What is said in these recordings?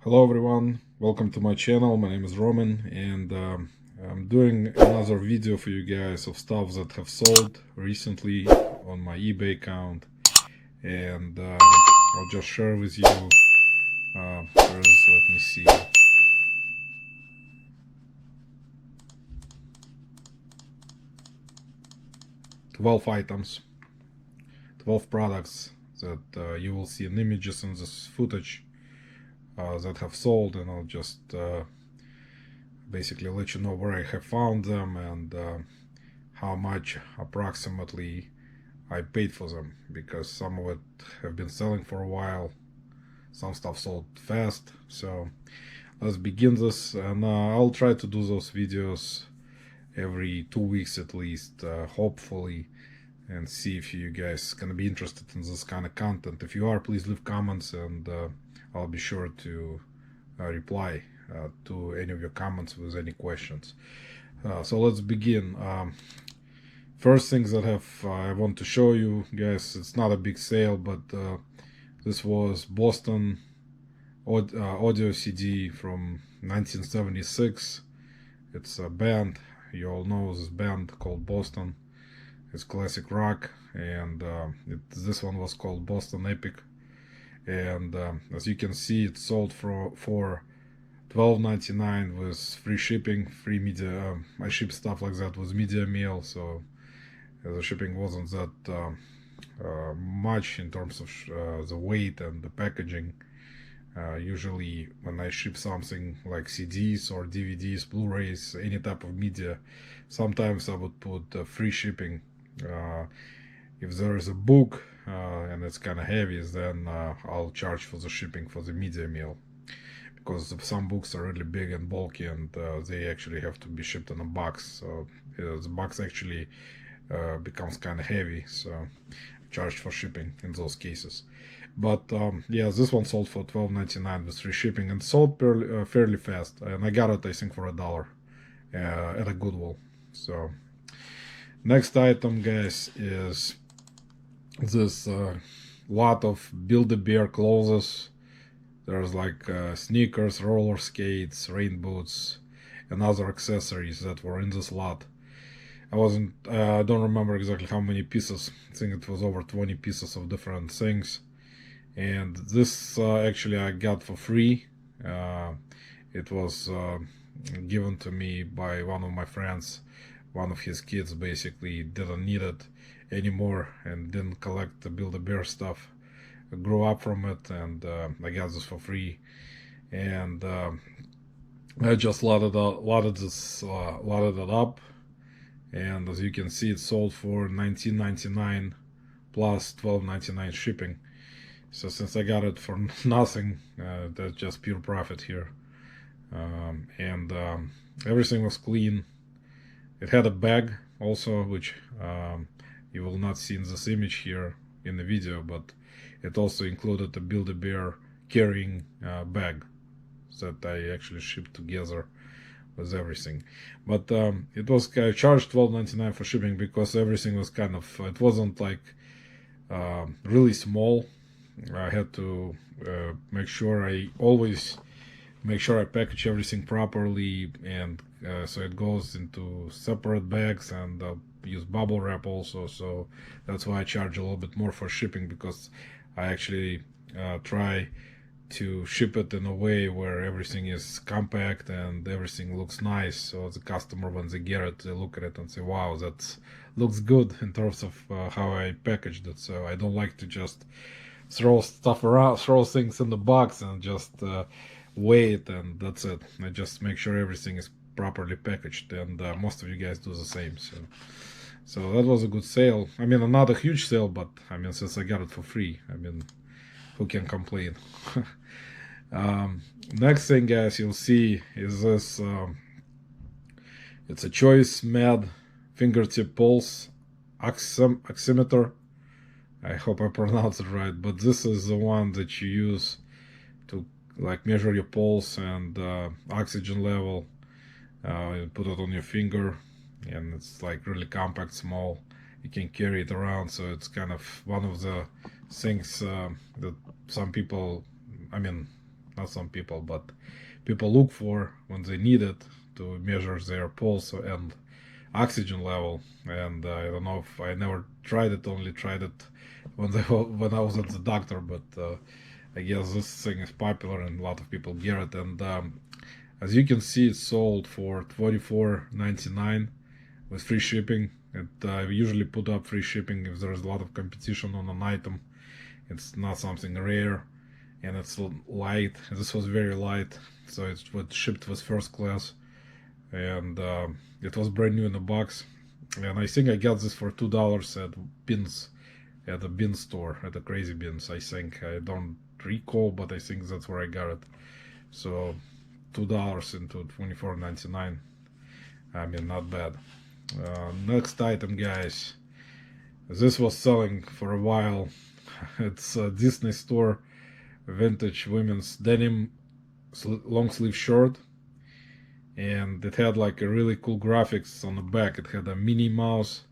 Hello everyone, welcome to my channel. My name is Roman, and I'm doing another video for you guys of stuff that have sold recently on my eBay account, and I'll just share with you. Let me see, 12 items, 12 products that you will see in images in this footage that have sold, and I'll just basically let you know where I have found them and how much approximately I paid for them, because some of it have been selling for a while, some stuff sold fast. So let's begin this, and I'll try to do those videos every 2 weeks at least, hopefully, and see if you guys gonna be interested in this kind of content. If you are, please leave comments, and I'll be sure to reply to any of your comments with any questions. So let's begin. First things that I want to show you guys, it's not a big sale, but this was Boston audio CD from 1976. It's a band, you all know this band called Boston. It's classic rock, and this one was called Boston Epic. And as you can see, it sold for $12.99 with free shipping, free media. I ship stuff like that with media mail, so the shipping wasn't that much in terms of the weight and the packaging. Usually when I ship something like CDs or DVDs, Blu-rays, any type of media, sometimes I would put free shipping. If there is a book and it's kind of heavy, then I'll charge for the shipping for the media mail, because some books are really big and bulky, and they actually have to be shipped in a box. So the box actually becomes kind of heavy, so I charge for shipping in those cases. But yeah, this one sold for $12.99 with free shipping, and sold fairly fast, and I got it I think for $1 at a Goodwill. So next item, guys, is this lot of BuildABear clothes. There's like sneakers, roller skates, rain boots, and other accessories that were in this lot. I don't remember exactly how many pieces. I think it was over 20 pieces of different things. And this actually I got for free. It was given to me by one of my friends. One of his kids basically didn't need it anymore and didn't collect the BuildABear stuff. I grew up from it, and I got this for free. And I just loaded it up, and as you can see, it sold for $19.99 plus $12.99 shipping. So since I got it for nothing, that's just pure profit here. And everything was clean. It had a bag also, which you will not see in this image here in the video, but it also included a BuildABear carrying bag that I actually shipped together with everything. But it was charged $12.99 for shipping, because everything was kind of, it wasn't like really small. I had to make sure I always package everything properly, and so it goes into separate bags, and use bubble wrap also. So that's why I charge a little bit more for shipping, because I actually try to ship it in a way where everything is compact and everything looks nice, so the customer, when they get it, they look at it and say, wow, that looks good in terms of how I packaged it. So I don't like to just throw stuff around, throw things in the box and just wait and that's it. I just make sure everything is properly packaged, and most of you guys do the same. So that was a good sale. I mean, not a huge sale, but I mean, since I got it for free, I mean, who can complain? Next thing, guys, you'll see is this. It's a Choice Med fingertip pulse oximeter. I hope I pronounced it right, but this is the one that you use to like measure your pulse and oxygen level. You put it on your finger, and it's like really compact, small. You can carry it around, so it's kind of one of the things that some people, I mean, not some people, but people look for when they need it to measure their pulse and oxygen level. And I don't know if I never tried it, only tried it when I was at the doctor, but I guess this thing is popular and a lot of people get it. And as you can see, it's sold for $24.99 with free shipping. I usually put up free shipping if there's a lot of competition on an item. It's not something rare, and it's light. This was very light, so it's what shipped was first class, and it was brand new in the box. And I think I got this for $2 at the bin store, at the Crazy Bins. I think, I don't recall, but I think that's where I got it. So $2 into $24.99. I mean, not bad. Next item, guys. This was selling for a while. It's a Disney store vintage women's denim long sleeve shirt, and it had like a really cool graphics on the back. It had a Minnie Mouse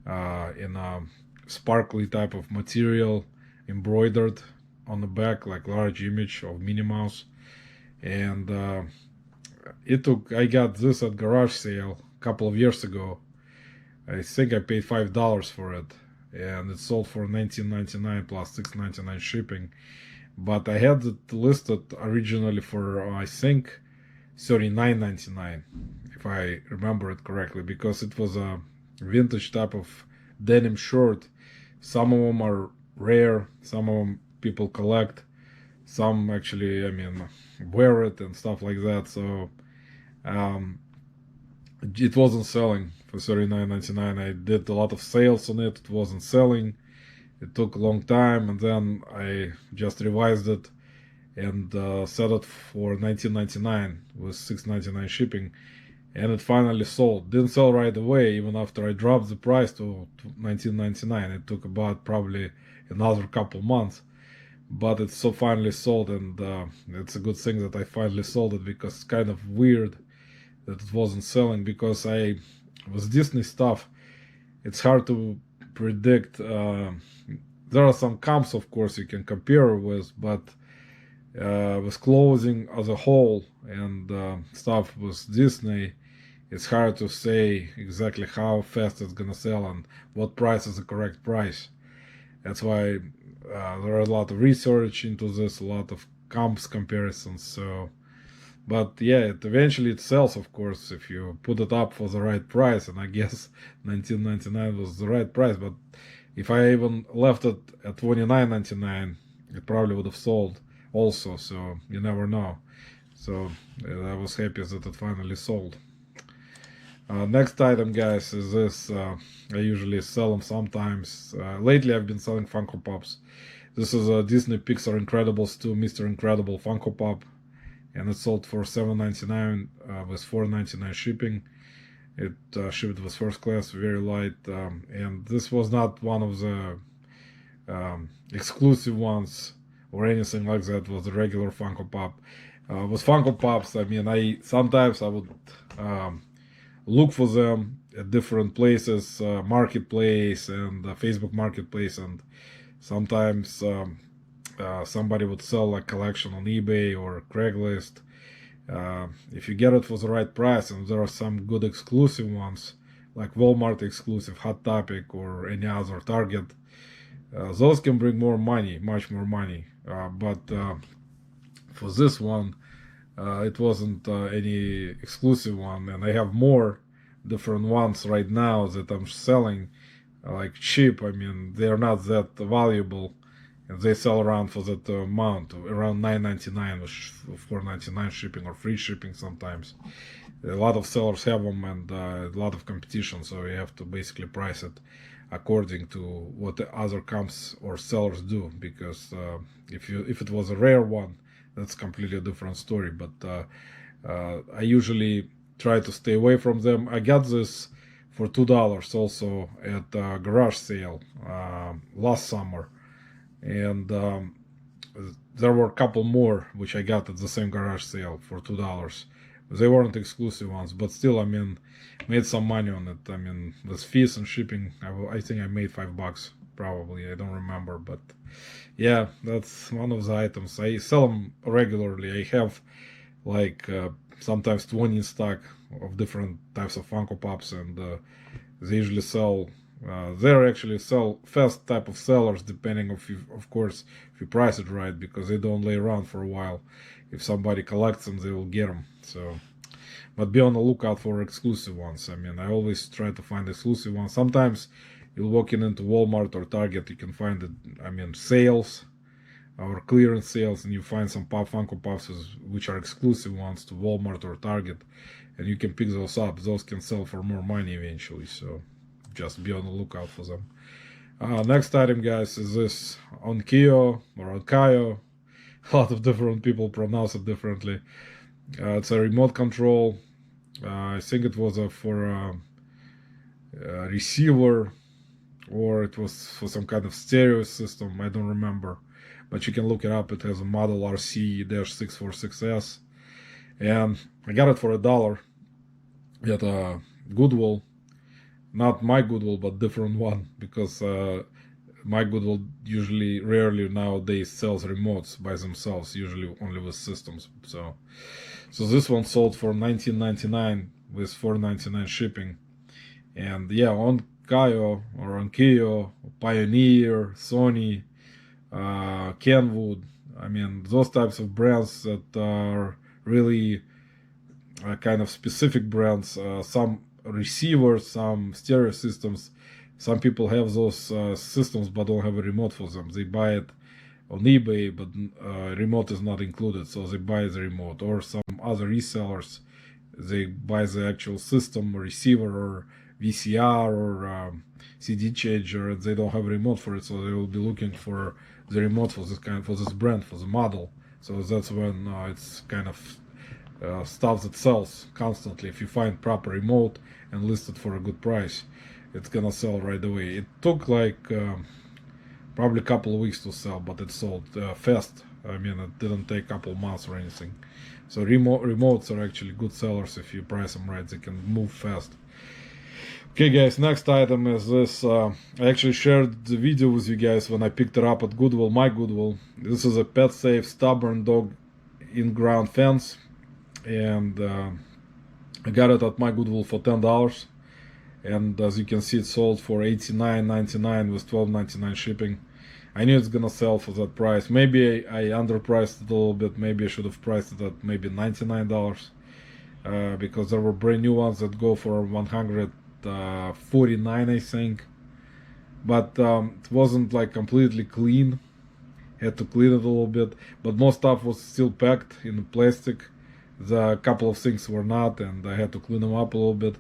in a sparkly type of material embroidered on the back, like large image of Minnie Mouse. And I got this at garage sale a couple of years ago. I think I paid $5 for it, and it sold for $19.99 plus $6.99 shipping. But I had it listed originally for I think $39.99, if I remember it correctly, because it was a vintage type of denim shirt. Some of them are rare, some of them people collect, some actually, I mean, wear it and stuff like that. So it wasn't selling for $39.99. I did a lot of sales on it. It wasn't selling. It took a long time, and then I just revised it and set it for $19.99 with $6.99 shipping, and it finally sold. Didn't sell right away, even after I dropped the price to $19.99. It took about probably another couple months, but it so finally sold, and it's a good thing that I finally sold it, because it's kind of weird that it wasn't selling, because with Disney stuff, it's hard to predict. There are some comps, of course, you can compare with, but with clothing as a whole and stuff with Disney, it's hard to say exactly how fast it's gonna sell and what price is the correct price. That's why there are a lot of research into this, a lot of comps comparisons. So, but yeah, eventually it sells, of course, if you put it up for the right price, and I guess $19.99 was the right price. But if I even left it at $29.99, it probably would have sold also. So you never know. So I was happy that it finally sold. Next item, guys, is this. I usually sell them sometimes. Lately, I've been selling Funko Pops. This is a Disney Pixar Incredibles 2 Mr. Incredible Funko Pop, and it sold for $7.99 with $4.99 shipping. It shipped with first class, very light, and this was not one of the exclusive ones or anything like that. It was a regular Funko Pop. With Funko Pops, I mean, sometimes I would look for them at different places, Marketplace and Facebook Marketplace, and sometimes somebody would sell a collection on eBay or Craigslist. If you get it for the right price, and there are some good exclusive ones, like Walmart exclusive, Hot Topic, or any other Target, those can bring more money, much more money. But for this one, it wasn't any exclusive one, and I have more different ones right now that I'm selling like cheap. I mean, they're not that valuable, and they sell around for that amount, around $9.99 with $4.99 shipping or free shipping sometimes. A lot of sellers have them, and a lot of competition, so you have to basically price it according to what the other comps or sellers do, because if it was a rare one, that's completely different story. But I usually try to stay away from them. I got this for $2 also at a garage sale last summer, and there were a couple more which I got at the same garage sale for $2. They weren't exclusive ones, but still, I mean, made some money on it. I mean, with fees and shipping, I think I made $5. probably. I don't remember, but yeah, that's one of the items. I sell them regularly. I have like sometimes 20 in stock of different types of Funko Pops, and they usually sell. They're actually sell fast type of sellers, depending of course, if you price it right, because they don't lay around for a while. If somebody collects them, they will get them. So, but be on the lookout for exclusive ones. I mean, I always try to find exclusive ones. Sometimes you'll walk into Walmart or Target, you can find it. I mean, sales or clearance sales, and you find some Funko Pops which are exclusive ones to Walmart or Target, and you can pick those up. Those can sell for more money eventually, so just be on the lookout for them. Next item, guys, is this Onkyo or Onkayo. A lot of different people pronounce it differently. It's a remote control. I think it was for a receiver, or it was for some kind of stereo system. I don't remember, but you can look it up. It has a model RC-646S, and I got it for $1 at Goodwill. Not my Goodwill, but different one, because my Goodwill usually, rarely nowadays sells remotes by themselves, usually only with systems. So this one sold for $19.99 with $4.99 shipping. And yeah, Onkayo or Onkyo, Pioneer, Sony, Kenwood. I mean, those types of brands that are really kind of specific brands. Some receivers, some stereo systems. Some people have those systems but don't have a remote for them. They buy it on eBay, but remote is not included, so they buy the remote. Or some other resellers, they buy the actual system, receiver, or VCR, or CD changer, and they don't have a remote for it, so they will be looking for the remote for this brand, for the model. So that's when it's kind of stuff that sells constantly. If you find proper remote and list it for a good price, it's gonna sell right away. It took like probably a couple of weeks to sell, but it sold fast. I mean, it didn't take a couple of months or anything. So remotes are actually good sellers. If you price them right, they can move fast. Okay, guys, next item is this. I actually shared the video with you guys when I picked it up at Goodwill, my Goodwill. This is a pet safe stubborn dog in-ground fence, and I got it at my Goodwill for $10. And as you can see, it sold for $89.99 with $12.99 shipping. I knew it's gonna sell for that price. Maybe I underpriced it a little bit. Maybe I should have priced it at maybe $99, because there were brand new ones that go for $149, I think. But it wasn't like completely clean. Had to clean it a little bit, but most stuff was still packed in plastic. The couple of things were not, and I had to clean them up a little bit.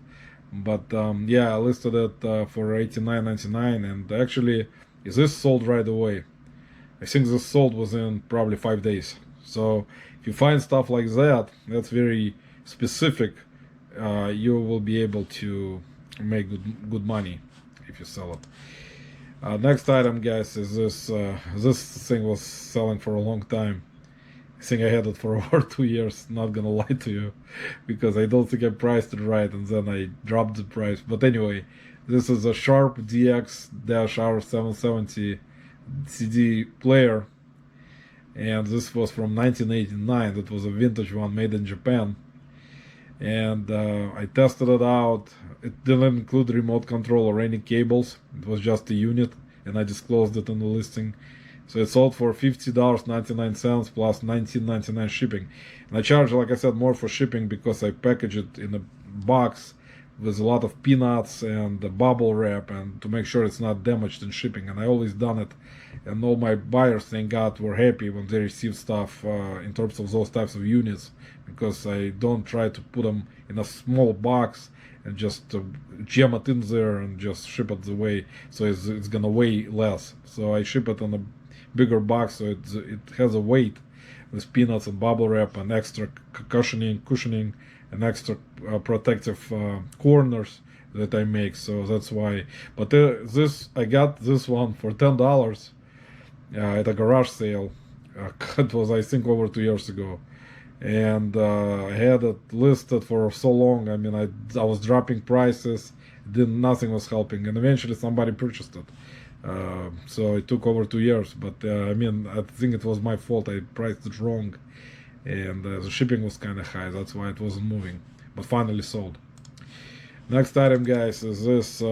But yeah, I listed it for $89.99, and actually this sold right away. I think this sold within probably 5 days. So if you find stuff like that, that's very specific, you will be able to make good money if you sell it. Next item, guys, is this. This thing was selling for a long time. I think I had it for over 2 years, not gonna lie to you, because I don't think I priced it right, and then I dropped the price. But anyway, this is a Sharp DX-R770 CD player, and this was from 1989. That was a vintage one made in Japan, and I tested it out. It didn't include remote control or any cables. It was just a unit, and I disclosed it in the listing. So it sold for $50.99 plus $19.99 shipping. And I charge, like I said, more for shipping because I package it in a box with a lot of peanuts and the bubble wrap, and to make sure it's not damaged in shipping. And I always done it. And all my buyers, thank God, were happy when they received stuff in terms of those types of units, because I don't try to put them in a small box and just jam it in there and just ship it the way, so it's gonna weigh less. So I ship it on a bigger box, so it has a weight with peanuts and bubble wrap and extra cushioning and extra protective corners that I make. So that's why. But I got this one for $10 at a garage sale. It was, I think, over 2 years ago, and I had it listed for so long. I mean, I was dropping prices. Nothing was helping, and eventually somebody purchased it. So it took over 2 years, but I mean, I think it was my fault. I priced it wrong, and the shipping was kind of high. That's why it wasn't moving, but finally sold. Next item, guys, is this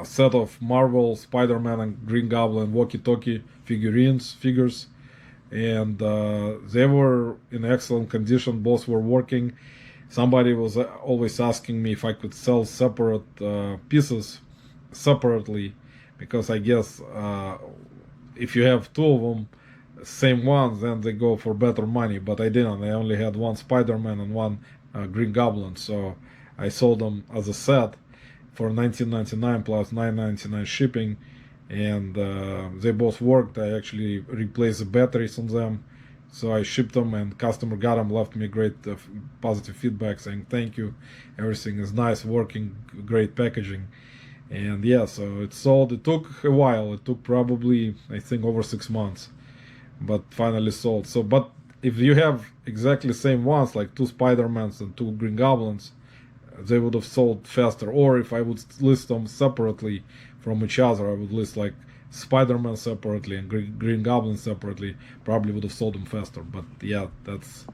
set of Marvel, Spider-Man, and Green Goblin walkie-talkie figures, and they were in excellent condition. Both were working. Somebody was always asking me if I could sell separate pieces separately, because I guess if you have two of them, same ones, then they go for better money. But I didn't. I only had one Spider-Man and one Green Goblin, so I sold them as a set for $19.99 plus $9.99 shipping, and they both worked. I actually replaced the batteries on them, so I shipped them, and customer got them, left me great positive feedback saying thank you, everything is nice, working, great packaging. And yeah, so it sold. It took a while. It took probably, I think, over 6 months, but finally sold. So, but if you have exactly same ones, like two Spider-Mans and two Green Goblins, they would have sold faster. Or if I would list them separately from each other, I would list like Spider-Man separately and Green Goblin separately, probably would have sold them faster. But yeah, that's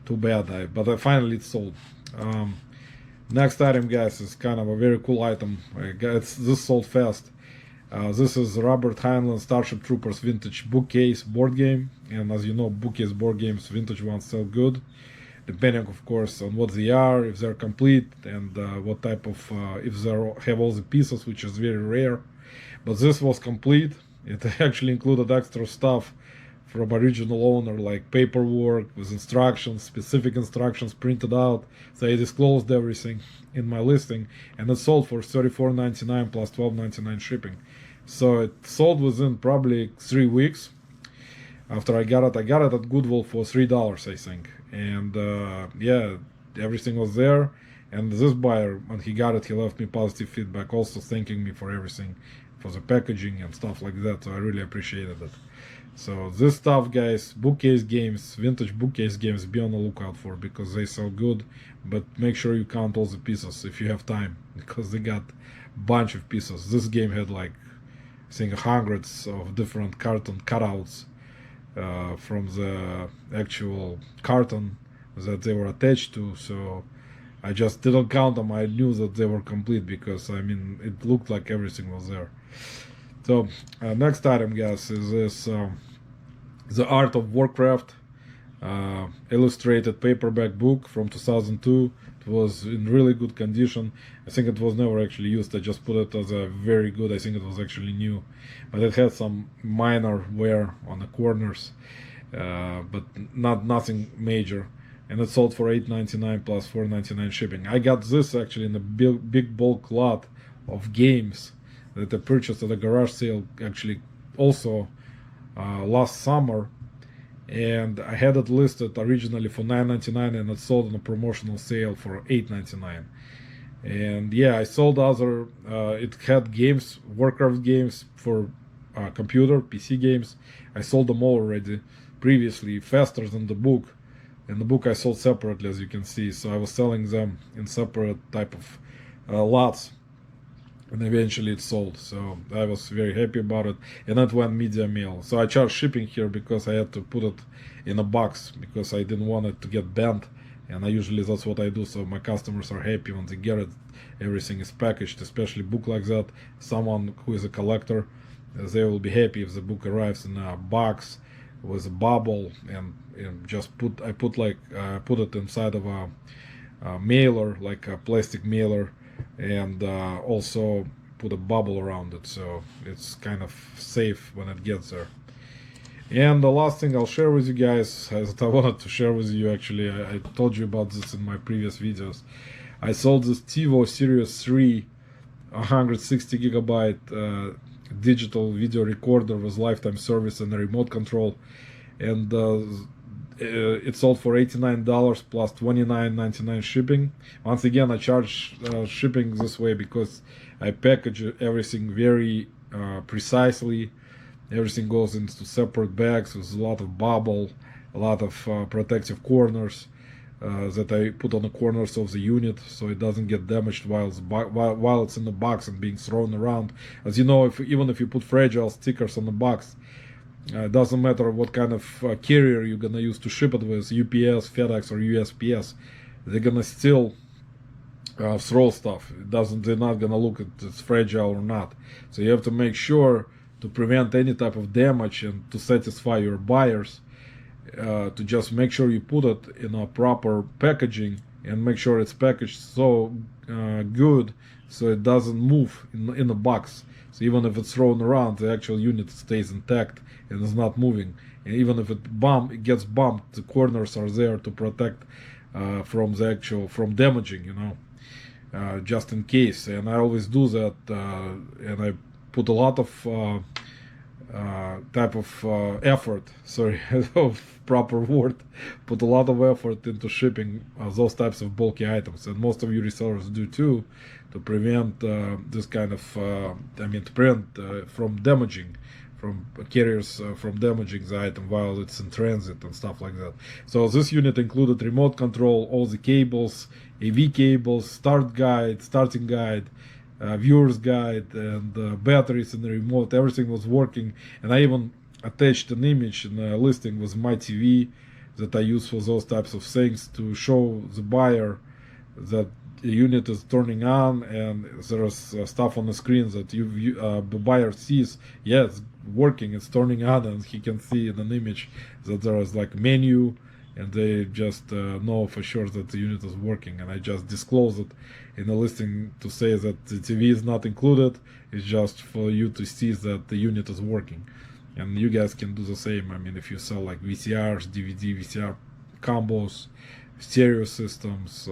too bad. But finally it sold. Next item, guys, is kind of a very cool item. This sold fast. This is Robert Heinlein Starship Troopers vintage bookcase board game, and as you know, bookcase board games, vintage ones sell good, depending, of course, on what they are, if they're complete, and what type of if they have all the pieces, which is very rare. But this was complete. It actually included extra stuff from original owner, like paperwork with instructions, specific instructions printed out. So I disclosed everything in my listing, and it sold for $34.99 plus $12.99 shipping. So it sold within probably 3 weeks after I got it. I got it at Goodwill for $3, I think. And yeah, everything was there. And this buyer, when he got it, he left me positive feedback, also thanking me for everything, for the packaging and stuff like that. So I really appreciated it. So this stuff, guys, bookcase games, vintage bookcase games, be on the lookout for, because they sell good. But make sure you count all the pieces if you have time, because they got a bunch of pieces. This game had like, I think, hundreds of different carton cutouts from the actual carton that they were attached to. So I just didn't count them. I knew that they were complete, because I mean, it looked like everything was there. So next item, guys, is this The Art of Warcraft illustrated paperback book from 2002. It was in really good condition. I think it was never actually used. I just put it as a very good. I think it was actually new, but it had some minor wear on the corners, but nothing major. And it sold for $8.99 plus $4.99 shipping. I got this actually in a big bulk lot of games that I purchased at a garage sale, actually also last summer, and I had it listed originally for $9.99, and it sold on a promotional sale for $8.99. And yeah, I sold other. It had games, Warcraft games for computer, PC games. I sold them all already previously, faster than the book. And the book I sold separately, as you can see. So I was selling them in separate type of lots, and eventually it sold. So I was very happy about it, and that went media mail. So I charged shipping here because I had to put it in a box, because I didn't want it to get bent, and I usually that's what I do. So my customers are happy when they get it. Everything is packaged, especially book like that. Someone who is a collector, they will be happy if the book arrives in a box with a bubble, and just put it inside of a mailer, like a plastic mailer, and also put a bubble around it, so it's kind of safe when it gets there. And the last thing I'll share with you guys, as I wanted to share with you, actually, I told you about this in my previous videos. I sold this Tivo Series 3 160 gigabyte digital video recorder with lifetime service and a remote control, and it sold for $89 plus $29.99 shipping. Once again, I charge shipping this way because I package everything very precisely. Everything goes into separate bags with a lot of bubble, a lot of protective corners, that I put on the corners of the unit so it doesn't get damaged while it's in the box and being thrown around. As you know, even if you put fragile stickers on the box, it doesn't matter what kind of carrier you're gonna use to ship it with, UPS, FedEx, or USPS, they're gonna still throw stuff. They're not gonna look at it's fragile or not. So you have to make sure to prevent any type of damage and to satisfy your buyers, to just make sure you put it in a proper packaging and make sure it's packaged so good so it doesn't move in the box. So even if it's thrown around, the actual unit stays intact and is not moving. And even if it gets bumped, the corners are there to protect from damaging, you know, just in case. And I always do that, and I put a lot of effort, sorry, of proper word, put a lot of effort into shipping those types of bulky items, and most of you resellers do too, to prevent this kind of, to prevent from damaging, from carriers from damaging the item while it's in transit and stuff like that. So this unit included remote control, all the cables, AV cables, starting guide, viewer's guide, and batteries in the remote. Everything was working, and I even attached an image in a listing with my TV that I use for those types of things to show the buyer that the unit is turning on, and there's stuff on the screen that the buyer sees. Yeah, it's working, it's turning on, and he can see in an image that there is like menu, and they just know for sure that the unit is working. And I just disclose it in the listing to say that the TV is not included. It's just for you to see that the unit is working, and you guys can do the same. I mean, if you sell like VCRs, DVD, VCR combos, stereo systems,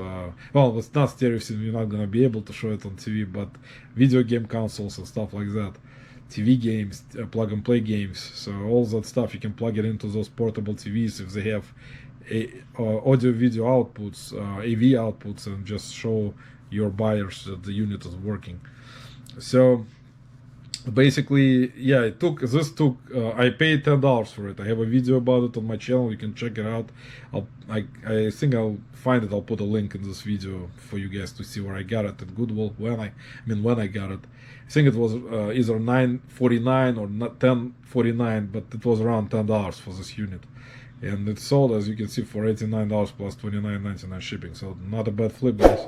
well, it's not stereo system, you're not gonna be able to show it on TV, but video game consoles and stuff like that, TV games, plug and play games, so all that stuff you can plug it into those portable TVs if they have audio video outputs, AV outputs, and just show your buyers that the unit is working. So basically, yeah, I paid $10 for it. I have a video about it on my channel, you can check it out. I think I'll find it, I'll put a link in this video for you guys to see where I got it at Goodwill, when I got it. I think it was either $9.49 or $10.49, but it was around $10 for this unit, and it sold, as you can see, for $89 plus $29.99 shipping. So not a bad flip, guys.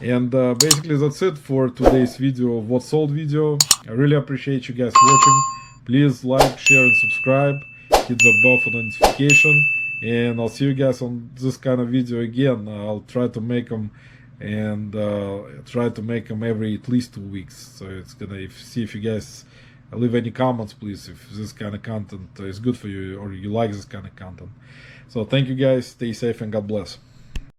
And basically that's it for today's video of what sold video. I really appreciate you guys watching. Please like, share, and subscribe. Hit that bell for the notification, and I'll see you guys on this kind of video again. I'll try to make them, and every at least 2 weeks. So it's gonna see if you guys leave any comments, please, if this kind of content is good for you or you like this kind of content. So thank you guys, stay safe, and God bless.